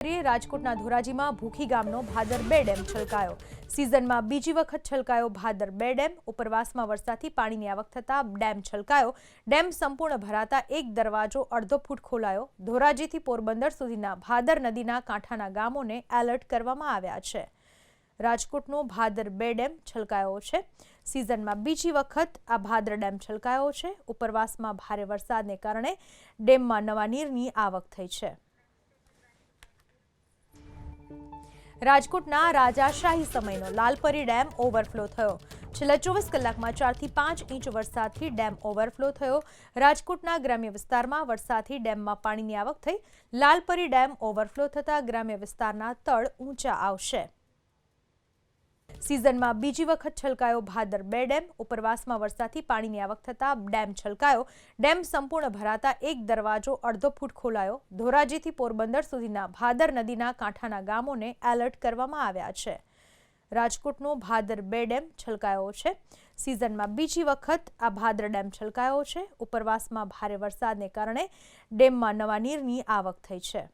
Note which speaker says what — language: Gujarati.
Speaker 1: રાજકોટના ધોરાજીમાં ભૂખી ગામનો ભાદર 2 ડેમ છલકાયો। સિઝનમાં બીજી વખત છલકાયો ભાદર 2 ડેમ। ઉપરવાસમાં વરસાદથી પાણીની આવક થતા ડેમ છલકાયો। ડેમ સંપૂર્ણ ભરાતા એક દરવાજો અડધો ફૂટ ખોલાયો। ધોરાજીથી પોરબંદર સુધીના ભાદર નદીના કાંઠાના ગામોને એલર્ટ કરવામાં આવ્યા છે। રાજકોટનો ભાદર 2 ડેમ છલકાયો છે। સિઝનમાં બીજી વખત આ ભાદર ડેમ છલકાયો છે। ઉપરવાસમાં ભારે વરસાદને કારણે ડેમમાં નવા નીરની આવક થઈ છે। રાજકોટના રાજાશાહી સમયનો લાલપરી ડેમ ઓવરફ્લો થયો। છેલ્લા 24 કલાકમાં 4 થી 5 ઇંચ વરસાદથી ડેમ ઓવરફ્લો થયો। રાજકોટના ગ્રામ્ય વિસ્તારમાં વરસાદથી ડેમમાં પાણીની આવક થઈ। લાલપરી ડેમ ઓવરફ્લો થતા ગ્રામ્ય વિસ્તારના તળ ઊંચા આવશે। સિઝનમાં બીજી વખત છલકાયો ભાદર 2 ડેમ। ઉપરવાસમાં વરસાદથી પાણીની આવક થતા ડેમ છલકાયો। ડેમ સંપૂર્ણ ભરાતા એક દરવાજો અડધો ફૂટ ખોલાયો। ધોરાજીથી પોરબંદર સુધીના ભાદર નદીના કાંઠાના ગામોને એલર્ટ કરવામાં આવ્યા છે। રાજકોટનો ભાદર 2 ડેમ છલકાયો છે। સિઝનમાં બીજી વખત આ ભાદર ડેમ છલકાયો છે। ઉપરવાસમાં ભારે વરસાદને કારણે ડેમમાં નવા નીરની આવક થઈ છે।